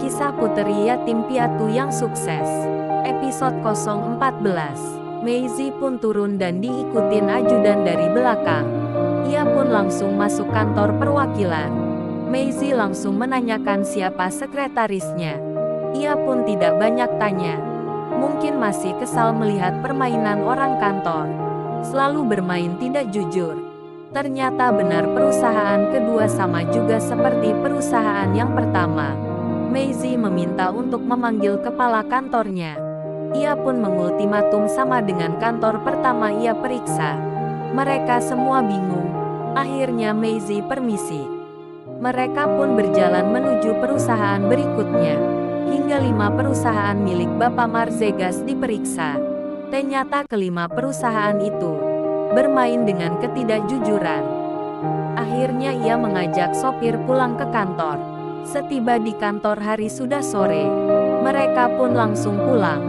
Kisah Puteri Yatim Piatu yang Sukses. Episode 014. Maisie pun turun dan diikutin ajudan dari belakang. Ia pun langsung masuk kantor perwakilan. Maisie langsung menanyakan siapa sekretarisnya. Ia pun tidak banyak tanya. Mungkin masih kesal melihat permainan orang kantor. Selalu bermain tidak jujur. Ternyata benar perusahaan kedua sama juga seperti perusahaan yang pertama. Maisie meminta untuk memanggil kepala kantornya. Ia pun mengultimatum sama dengan kantor pertama ia periksa. Mereka semua bingung. Akhirnya Maisie permisi. Mereka pun berjalan menuju perusahaan berikutnya. Hingga 5 perusahaan milik Bapak Marzegas diperiksa. Ternyata kelima perusahaan itu bermain dengan ketidakjujuran. Akhirnya ia mengajak sopir pulang ke kantor. Setiba di kantor hari sudah sore. Mereka pun langsung pulang.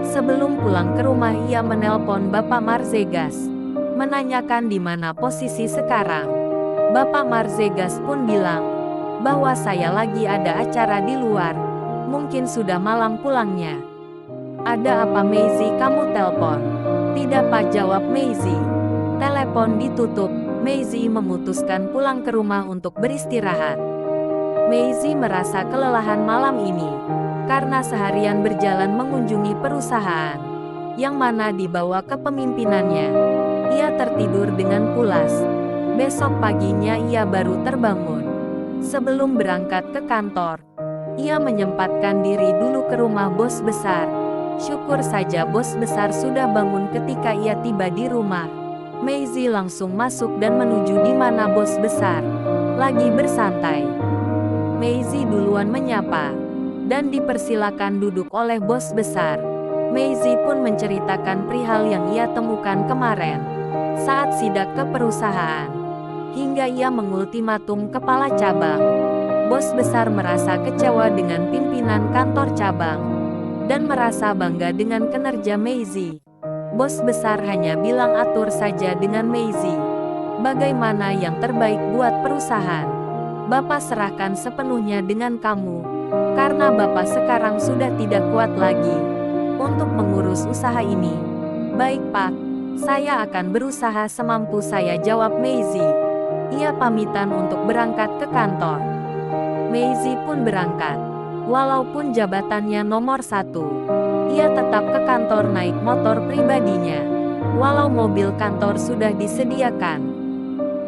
Sebelum pulang ke rumah ia menelpon Bapak Marzegas. Menanyakan di mana posisi sekarang. Bapak Marzegas pun bilang bahwa saya lagi ada acara di luar. Mungkin sudah malam pulangnya. Ada apa Maisie, kamu telpon? Tidak Pak, jawab Maisie. Telepon ditutup. Maisie memutuskan pulang ke rumah untuk beristirahat. Maisie merasa kelelahan malam ini, karena seharian berjalan mengunjungi perusahaan, yang mana dibawa kepemimpinannya. Ia tertidur dengan pulas. Besok paginya ia baru terbangun. Sebelum berangkat ke kantor, ia menyempatkan diri dulu ke rumah bos besar. Syukur saja bos besar sudah bangun ketika ia tiba di rumah. Maisie langsung masuk dan menuju di mana bos besar lagi bersantai. Maisie duluan menyapa dan dipersilakan duduk oleh bos besar. Maisie pun menceritakan perihal yang ia temukan kemarin saat sidak ke perusahaan, hingga ia mengultimatum kepala cabang. Bos besar merasa kecewa dengan pimpinan kantor cabang dan merasa bangga dengan kinerja Maisie. Bos besar hanya bilang atur saja dengan Maisie. Bagaimana yang terbaik buat perusahaan? Bapak serahkan sepenuhnya dengan kamu, karena Bapak sekarang sudah tidak kuat lagi untuk mengurus usaha ini. Baik Pak, saya akan berusaha semampu saya, jawab Maisie. Ia pamitan untuk berangkat ke kantor. Maisie pun berangkat. Walaupun jabatannya nomor 1, ia tetap ke kantor naik motor pribadinya. Walau mobil kantor sudah disediakan.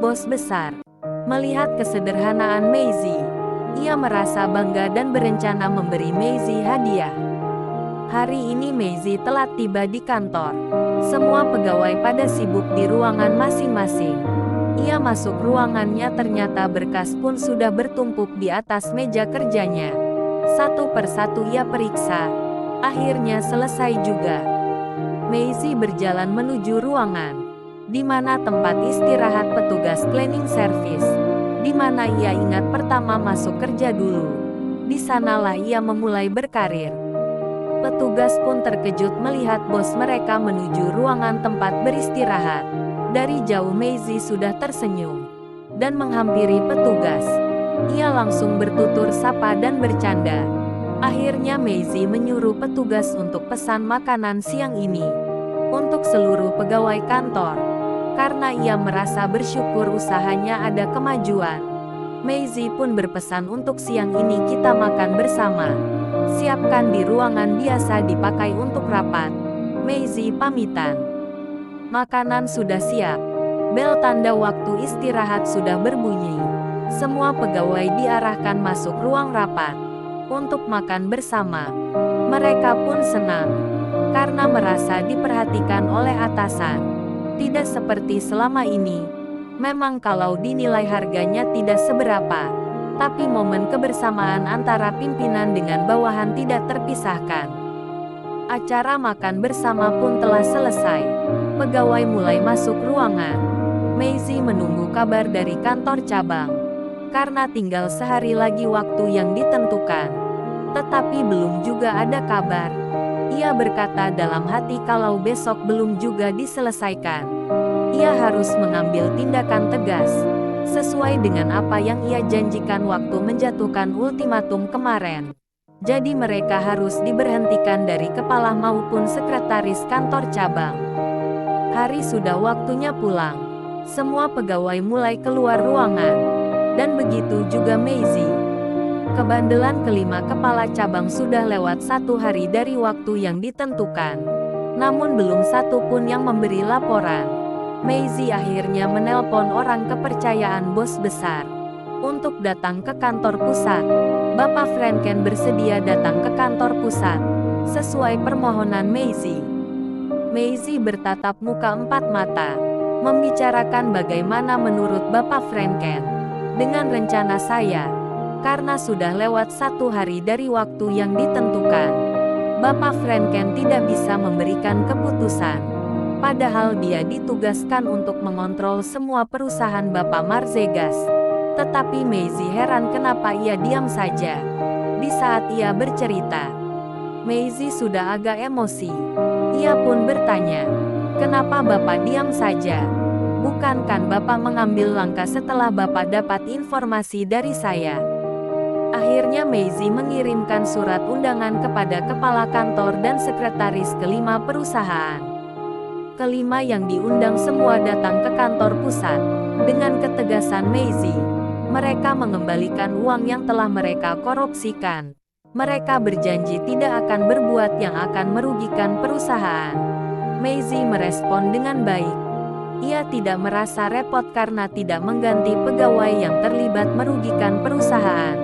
Bos besar melihat kesederhanaan Maisie, ia merasa bangga dan berencana memberi Maisie hadiah. Hari ini Maisie telat tiba di kantor. Semua pegawai pada sibuk di ruangan masing-masing. Ia masuk ruangannya, ternyata berkas pun sudah bertumpuk di atas meja kerjanya. Satu persatu ia periksa. Akhirnya selesai juga. Maisie berjalan menuju ruangan di mana tempat istirahat petugas cleaning service, di mana ia ingat pertama masuk kerja dulu. Di sanalah ia memulai berkarir. Petugas pun terkejut melihat bos mereka menuju ruangan tempat beristirahat. Dari jauh Maisie sudah tersenyum dan menghampiri petugas. Ia langsung bertutur sapa dan bercanda. Akhirnya Maisie menyuruh petugas untuk pesan makanan siang ini untuk seluruh pegawai kantor. Karena ia merasa bersyukur usahanya ada kemajuan. Maisie pun berpesan untuk siang ini kita makan bersama. Siapkan di ruangan biasa dipakai untuk rapat. Maisie pamitan. Makanan sudah siap. Bel tanda waktu istirahat sudah berbunyi. Semua pegawai diarahkan masuk ruang rapat untuk makan bersama. Mereka pun senang karena merasa diperhatikan oleh atasan. Tidak seperti selama ini. Memang kalau dinilai harganya tidak seberapa, tapi momen kebersamaan antara pimpinan dengan bawahan tidak terpisahkan. Acara makan bersama pun telah selesai. Pegawai mulai masuk ruangan. Maisie menunggu kabar dari kantor cabang, karena tinggal sehari lagi waktu yang ditentukan. Tetapi belum juga ada kabar. Ia berkata dalam hati kalau besok belum juga diselesaikan, ia harus mengambil tindakan tegas, sesuai dengan apa yang ia janjikan waktu menjatuhkan ultimatum kemarin. Jadi mereka harus diberhentikan dari kepala maupun sekretaris kantor cabang. Hari sudah waktunya pulang. Semua pegawai mulai keluar ruangan. Dan begitu juga Maisie. Kebandelan kelima kepala cabang sudah lewat 1 hari dari waktu yang ditentukan. Namun belum satu pun yang memberi laporan. Maisie akhirnya menelpon orang kepercayaan bos besar untuk datang ke kantor pusat. Bapak Franken bersedia datang ke kantor pusat sesuai permohonan Maisie. Maisie bertatap muka empat mata, membicarakan bagaimana menurut Bapak Franken dengan rencana saya. Karena sudah lewat 1 hari dari waktu yang ditentukan, Bapak Franken tidak bisa memberikan keputusan. Padahal dia ditugaskan untuk mengontrol semua perusahaan Bapak Marzegas. Tetapi Maisie heran kenapa ia diam saja. Di saat ia bercerita, Maisie sudah agak emosi. Ia pun bertanya, "Kenapa Bapak diam saja? Bukankah Bapak mengambil langkah setelah Bapak dapat informasi dari saya?" Akhirnya Maisie mengirimkan surat undangan kepada kepala kantor dan sekretaris kelima perusahaan. Kelima yang diundang semua datang ke kantor pusat. Dengan ketegasan Maisie, mereka mengembalikan uang yang telah mereka korupsikan. Mereka berjanji tidak akan berbuat yang akan merugikan perusahaan. Maisie merespon dengan baik. Ia tidak merasa repot karena tidak mengganti pegawai yang terlibat merugikan perusahaan.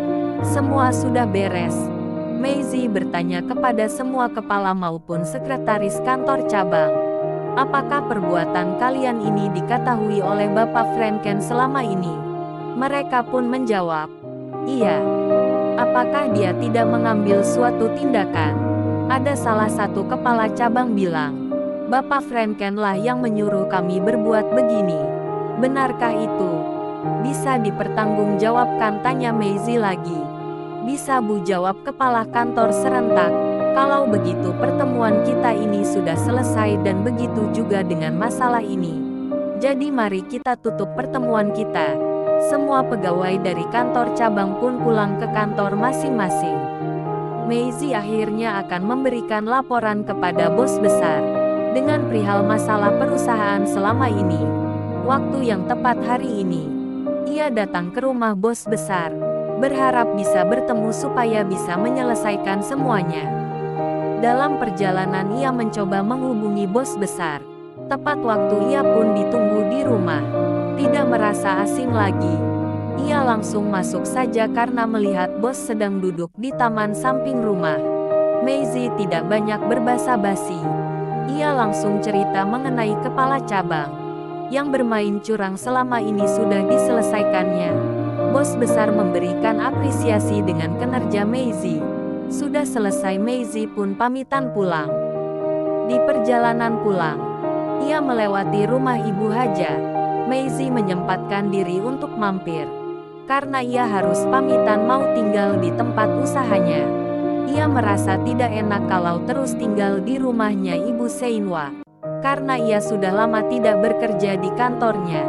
Semua sudah beres. Maisie bertanya kepada semua kepala maupun sekretaris kantor cabang. "Apakah perbuatan kalian ini diketahui oleh Bapak Franken selama ini?" Mereka pun menjawab, "Iya." "Apakah dia tidak mengambil suatu tindakan?" Ada salah satu kepala cabang bilang, "Bapak Frankenlah yang menyuruh kami berbuat begini." "Benarkah itu? Bisa dipertanggungjawabkan?" tanya Maisie lagi. "Bisa Bu," jawab kepala kantor serentak. "Kalau begitu pertemuan kita ini sudah selesai dan begitu juga dengan masalah ini. Jadi mari kita tutup pertemuan kita." Semua pegawai dari kantor cabang pun pulang ke kantor masing-masing. Maisie akhirnya akan memberikan laporan kepada bos besar dengan perihal masalah perusahaan selama ini. Waktu yang tepat hari ini, ia datang ke rumah bos besar, berharap bisa bertemu supaya bisa menyelesaikan semuanya. Dalam perjalanan ia mencoba menghubungi bos besar. Tepat waktu ia pun ditunggu di rumah. Tidak merasa asing lagi. Ia langsung masuk saja karena melihat bos sedang duduk di taman samping rumah. Maisie tidak banyak berbasa-basi. Ia langsung cerita mengenai kepala cabang yang bermain curang selama ini sudah diselesaikannya. Bos besar memberikan apresiasi dengan kinerja Maisie. Sudah selesai Maisie pun pamitan pulang. Di perjalanan pulang, ia melewati rumah Ibu Haja. Maisie menyempatkan diri untuk mampir. Karena ia harus pamitan mau tinggal di tempat usahanya. Ia merasa tidak enak kalau terus tinggal di rumahnya Ibu Seinwa. Karena ia sudah lama tidak bekerja di kantornya.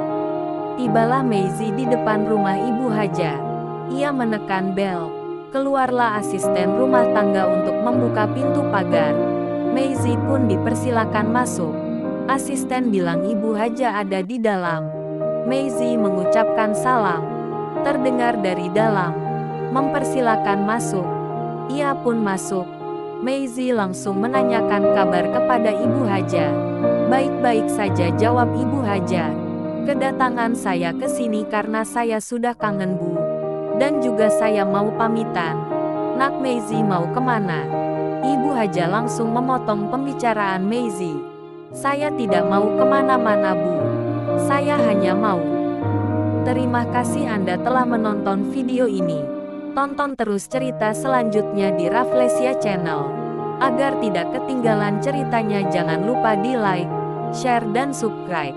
Tibalah Maisie di depan rumah Ibu Haja. Ia menekan bel. Keluarlah asisten rumah tangga untuk membuka pintu pagar. Maisie pun dipersilakan masuk. Asisten bilang Ibu Haja ada di dalam. Maisie mengucapkan salam. Terdengar dari dalam, "Mempersilakan masuk." Ia pun masuk. Maisie langsung menanyakan kabar kepada Ibu Haja. "Baik-baik saja," jawab Ibu Haja. "Kedatangan saya ke sini karena saya sudah kangen Bu. Dan juga saya mau pamitan." "Nak, Maisie mau kemana?" Ibu Haja langsung memotong pembicaraan Maisie. "Saya tidak mau kemana-mana Bu. Saya hanya mau." Terima kasih Anda telah menonton video ini. Tonton terus cerita selanjutnya di Rafflesia Channel. Agar tidak ketinggalan ceritanya, jangan lupa di like, share dan subscribe.